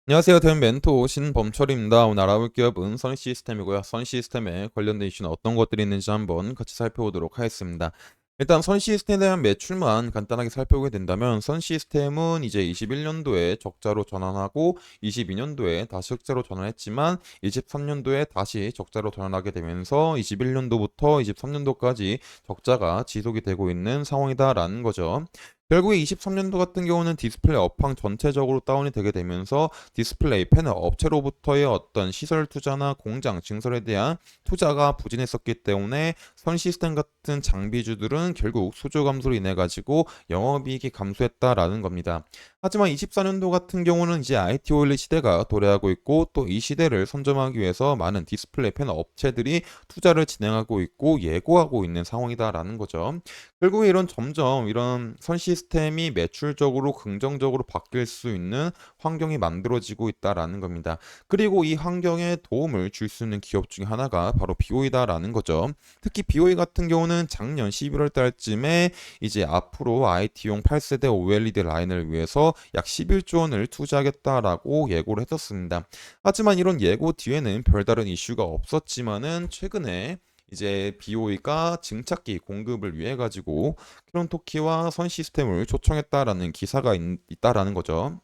안녕하세요. 대면 멘토 신범철입니다. 오늘 알아볼 기업은 선시스템이고요. 선시스템에 관련된 이슈는 어떤 것들이 있는지 한번 같이 살펴보도록 하겠습니다. 일단 선시스템에 대한 매출만 간단하게 살펴보게 된다면 선시스템은 이제 21년도에 적자로 전환하고 22년도에 다시 흑자로 전환했지만 23년도에 다시 적자로 전환하게 되면서 21년도부터 23년도까지 적자가 지속이 되고 있는 상황이다라는 거죠. 결국에 23년도 같은 경우는 디스플레이 업황 전체적으로 다운이 되게 되면서 디스플레이 패널 업체로부터의 어떤 시설 투자나 공장 증설에 대한 투자가 부진했었기 때문에 선 시스템 같은 장비주들은 결국 수주 감소로 인해 가지고 영업이익이 감소했다라는 겁니다. 하지만 24년도 같은 경우는 이제 IT OLED 시대가 도래하고 있고 또 이 시대를 선점하기 위해서 많은 디스플레이 패널 업체들이 투자를 진행하고 있고 예고하고 있는 상황이다라는 거죠. 결국에 이런 점점 이런 선 시스템이 매출적으로 긍정적으로 바뀔 수 있는 환경이 만들어지고 있다라는 겁니다. 그리고 이 환경에 도움을 줄 수 있는 기업 중에 하나가 바로 BOE다라는 거죠. 특히 BOE 같은 경우는 작년 11월 달쯤에 이제 앞으로 IT용 8세대 OLED 라인을 위해서 약 11조 원을 투자하겠다라고 예고를 했었습니다. 하지만 이런 예고 뒤에는 별다른 이슈가 없었지만은 최근에 이제 BOE가 증착기 공급을 위해 가지고 캐논토키와 선 시스템을 초청했다라는 기사가 있다라는 거죠.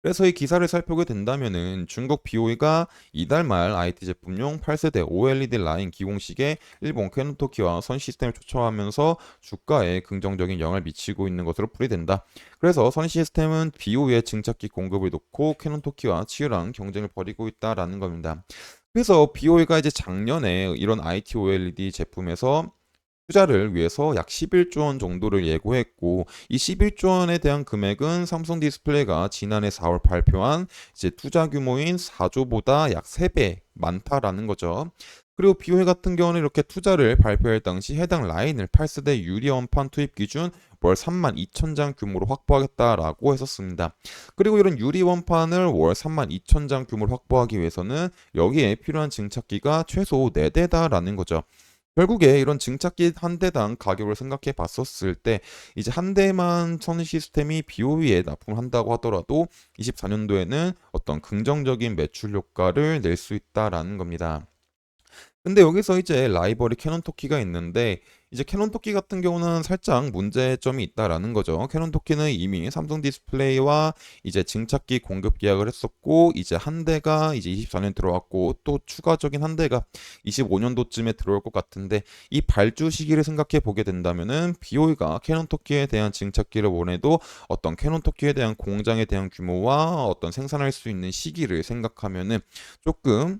그래서 이 기사를 살펴보게 된다면은 중국 BOE가 이달 말 IT 제품용 8세대 OLED 라인 기공식에 일본 캐논토키와 선 시스템을 초청하면서 주가에 긍정적인 영향을 미치고 있는 것으로 풀이된다. 그래서 선 시스템은 BOE의 증착기 공급을 놓고 캐논토키와 치열한 경쟁을 벌이고 있다라는 겁니다. 그래서 BOE가 이제 작년에 이런 IT OLED 제품에서 투자를 위해서 약 11조 원 정도를 예고했고 이 11조 원에 대한 금액은 삼성 디스플레이가 지난해 4월 발표한 이제 투자 규모인 4조보다 약 3배 많다라는 거죠. 그리고 비오이 같은 경우는 이렇게 투자를 발표할 당시 해당 라인을 8세대 유리 원판 투입 기준 월 3만 2천 장 규모로 확보하겠다라고 했었습니다. 그리고 이런 유리 원판을 월 3만 2천 장 규모로 확보하기 위해서는 여기에 필요한 증착기가 최소 4대다라는 거죠. 결국에 이런 증착기 한 대당 가격을 생각해 봤었을 때 이제 한 대만 선 시스템이 BOE에 납품을 한다고 하더라도 24년도에는 어떤 긍정적인 매출 효과를 낼 수 있다라는 겁니다. 근데 여기서 이제 라이벌이 캐논 토키가 있는데 이제 캐논 토키 같은 경우는 살짝 문제점이 있다라는 거죠. 캐논 토키는 이미 삼성 디스플레이와 이제 증착기 공급 계약을 했었고 이제 한 대가 이제 24년 들어왔고 또 추가적인 한 대가 25년도쯤에 들어올 것 같은데 이 발주 시기를 생각해 보게 된다면은 BOE가 캐논 토키에 대한 증착기를 원해도 어떤 캐논 토키에 대한 공장에 대한 규모와 어떤 생산할 수 있는 시기를 생각하면은 조금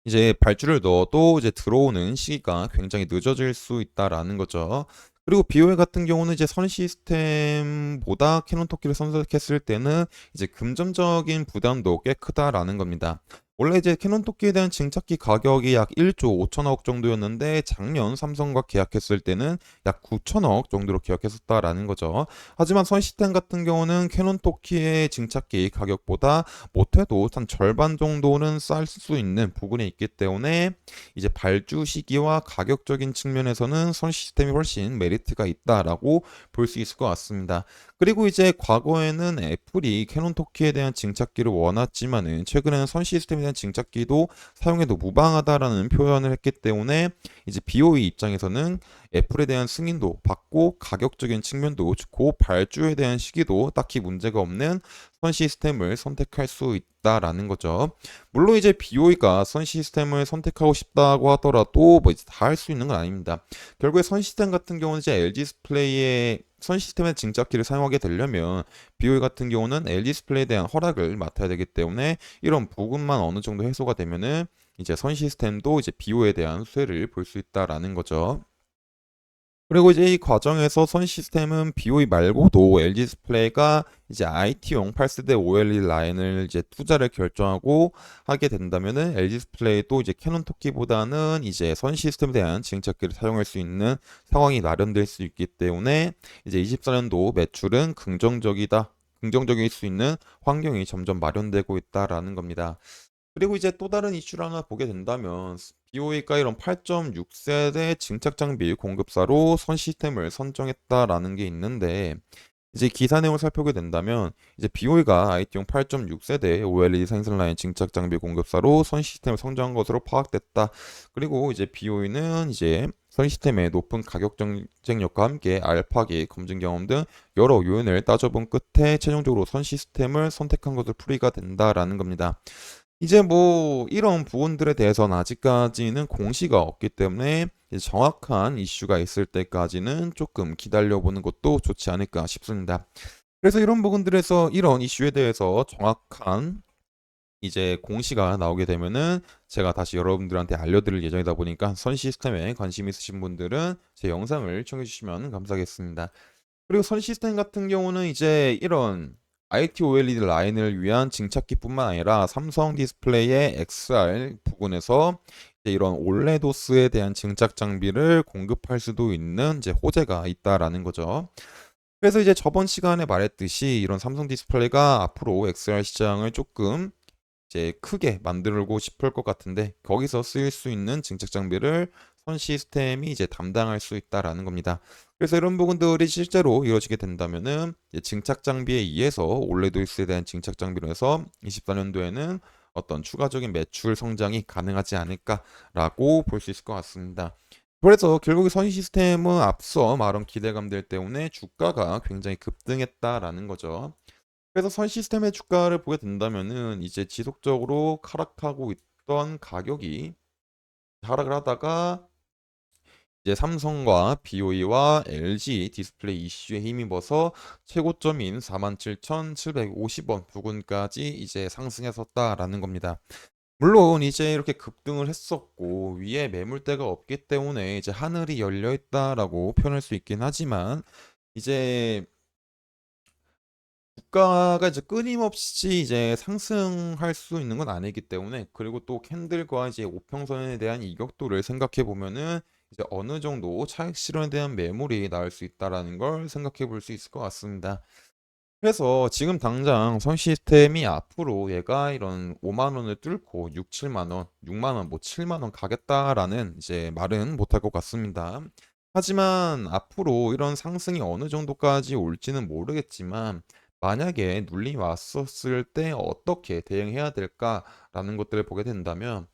이제 발주를 넣어도 이제 들어오는 시기가 굉장히 늦어질 수 있다라는 거죠. 그리고 BOE 같은 경우는 이제 선 시스템보다 캐논 토끼를 선택했을 때는 이제 금전적인 부담도 꽤 크다라는 겁니다. 원래 이제 캐논 토끼에 대한 증착기 가격이 약 1조 5천억 정도였는데 작년 삼성과 계약했을 때는 약 9천억 정도로 계약했었다라는 거죠. 하지만 선 시스템 같은 경우는 캐논 토끼의 증착기 가격보다 못해도 한 절반 정도는 쌀 수 있는 부분이 있기 때문에 이제 발주 시기와 가격적인 측면에서는 선 시스템이 훨씬 메리트가 있다라고 볼 수 있을 것 같습니다. 그리고 이제 과거에는 애플이 캐논 토키에 대한 증착기를 원했지만은 최근에는 선 시스템에 대한 증착기도 사용해도 무방하다라는 표현을 했기 때문에 이제 BOE 입장에서는 애플에 대한 승인도 받고 가격적인 측면도 좋고 발주에 대한 시기도 딱히 문제가 없는 선 시스템을 선택할 수 있다라는 거죠. 물론 이제 BOE가 선 시스템을 선택하고 싶다고 하더라도 뭐 이제 다 할 수 있는 건 아닙니다. 결국에 선 시스템 같은 경우는 이제 LG 디스플레이의 선 시스템의 증착기를 사용하게 되려면 BOE 같은 경우는 LG 디스플레이에 대한 허락을 맡아야 되기 때문에 이런 부분만 어느 정도 해소가 되면은 이제 선 시스템도 이제 BOE에 대한 수혜를 볼 수 있다라는 거죠. 그리고 이제 이 과정에서 선 시스템은 BOE 말고도 LG 디스플레이가 이제 IT용 8세대 OLED 라인을 이제 투자를 결정하고 하게 된다면은 LG 디스플레이도 이제 캐논 토키보다는 이제 선 시스템에 대한 증착기를 사용할 수 있는 상황이 마련될 수 있기 때문에 이제 24년도 매출은 긍정적이다. 긍정적일 수 있는 환경이 점점 마련되고 있다라는 겁니다. 그리고 이제 또 다른 이슈를 하나 보게 된다면 BOE가 이런 8.6세대 증착 장비 공급사로 선 시스템을 선정했다라는 게 있는데 이제 기사 내용을 살펴보게 된다면 이제 BOE가 IT용 8.6세대 OLED 생산 라인 증착 장비 공급사로 선 시스템을 성장한 것으로 파악됐다. 그리고 이제 BOE는 이제 선 시스템의 높은 가격 경쟁력과 함께 알파기 검증 경험 등 여러 요인을 따져본 끝에 최종적으로 선 시스템을 선택한 것으로 풀이가 된다라는 겁니다. 이제 뭐 이런 부분들에 대해서는 아직까지는 공시가 없기 때문에 이제 정확한 이슈가 있을 때까지는 조금 기다려보는 것도 좋지 않을까 싶습니다. 그래서 이런 부분들에서 이런 이슈에 대해서 정확한 이제 공시가 나오게 되면은 제가 다시 여러분들한테 알려드릴 예정이다 보니까 선 시스템에 관심 있으신 분들은 제 영상을 시청해 주시면 감사하겠습니다. 그리고 선 시스템 같은 경우는 이제 이런 IT OLED 라인을 위한 증착기뿐만 아니라 삼성 디스플레이의 XR 부분에서 이제 이런 올레도스에 대한 증착 장비를 공급할 수도 있는 이제 호재가 있다라는 거죠. 그래서 이제 저번 시간에 말했듯이 이런 삼성 디스플레이가 앞으로 XR 시장을 조금 이제 크게 만들고 싶을 것 같은데 거기서 쓰일 수 있는 증착 장비를 선 시스템이 이제 담당할 수 있다라는 겁니다. 그래서 이런 부분들이 실제로 이루어지게 된다면은 이제 증착 장비에 의해서 올레도스에 대한 증착 장비로 해서 24년도에는 어떤 추가적인 매출 성장이 가능하지 않을까라고 볼 수 있을 것 같습니다. 그래서 결국에 선 시스템은 앞서 말한 기대감들 때문에 주가가 굉장히 급등했다라는 거죠. 그래서 선 시스템의 주가를 보게 된다면은 이제 지속적으로 하락하고 있던 가격이 하락을 하다가 이제 삼성과 BOE와 LG 디스플레이 이슈에 힘입어서 최고점인 47,750원 부근까지 이제 상승했었다라는 겁니다. 물론 이제 이렇게 급등을 했었고 위에 매물대가 없기 때문에 이제 하늘이 열려 있다라고 표현할 수 있긴 하지만 이제 주가가 이제 끊임없이 이제 상승할 수 있는 건 아니기 때문에 그리고 또 캔들과 이제 우평선에 대한 이격도를 생각해 보면은 이제 어느 정도 차익 실현에 대한 매물이 나올 수 있다라는 걸 생각해 볼 수 있을 것 같습니다. 그래서 지금 당장 선 시스템이 앞으로 얘가 이런 5만 원을 뚫고 6, 7만 원, 6만 원, 뭐 7만 원 가겠다라는 이제 말은 못할 것 같습니다. 하지만 앞으로 이런 상승이 어느 정도까지 올지는 모르겠지만 만약에 눌림이 왔었을 때 어떻게 대응해야 될까라는 것들을 보게 된다면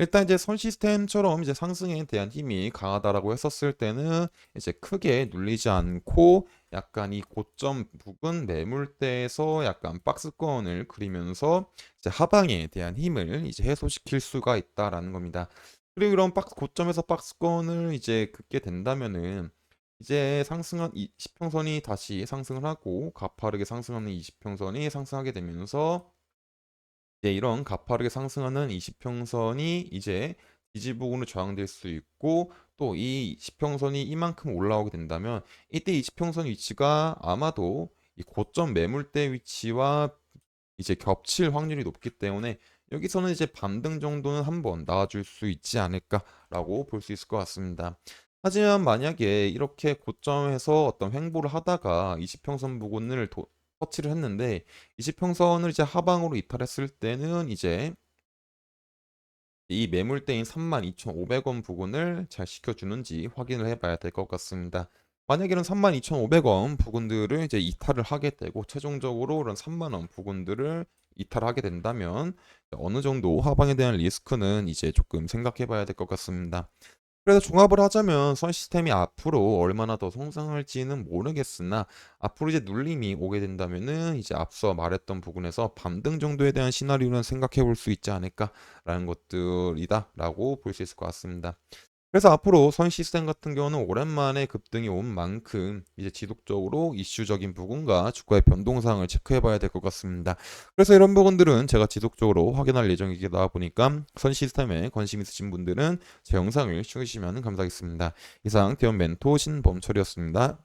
일단 이제 선 시스템처럼 이제 상승에 대한 힘이 강하다라고 했었을 때는 이제 크게 눌리지 않고 약간 이 고점 부근 매물대에서 약간 박스권을 그리면서 이제 하방에 대한 힘을 이제 해소시킬 수가 있다라는 겁니다. 그리고 이런 고점에서 박스권을 이제 긋게 된다면은 이제 상승한 20평선이 다시 상승을 하고 가파르게 상승하는 20평선이 상승하게 되면서 이제 이런 가파르게 상승하는 20평선이 이제 지지부근으로 저항될 수 있고 또 이 20평선이 이만큼 올라오게 된다면 이때 20평선 위치가 아마도 이 고점 매물대 위치와 이제 겹칠 확률이 높기 때문에 여기서는 이제 반등 정도는 한번 나와줄 수 있지 않을까라고 볼 수 있을 것 같습니다. 하지만 만약에 이렇게 고점에서 어떤 횡보를 하다가 20평선 부근을 터치를 했는데 20평선을 이제 하방으로 이탈했을 때는 이제 이 매물대인 32,500원 부근을 잘 시켜주는지 확인을 해봐야 될 것 같습니다. 만약에는 32,500원 부근들을 이제 이탈을 하게 되고 최종적으로 이런 3만 원 부근들을 이탈하게 된다면 어느 정도 하방에 대한 리스크는 이제 조금 생각해봐야 될 것 같습니다. 그래서 종합을 하자면 선 시스템이 앞으로 얼마나 더 성장할지는 모르겠으나 앞으로 이제 눌림이 오게 된다면은 이제 앞서 말했던 부분에서 반등 정도에 대한 시나리오는 생각해 볼 수 있지 않을까라는 것들이다라고 볼 수 있을 것 같습니다. 그래서 앞으로 선 시스템 같은 경우는 오랜만에 급등이 온 만큼 이제 지속적으로 이슈적인 부분과 주가의 변동사항을 체크해 봐야 될 것 같습니다. 그래서 이런 부분들은 제가 지속적으로 확인할 예정이다 보니까 선 시스템에 관심 있으신 분들은 제 영상을 시청해 주시면 감사하겠습니다. 이상 대원 멘토 신범철이었습니다.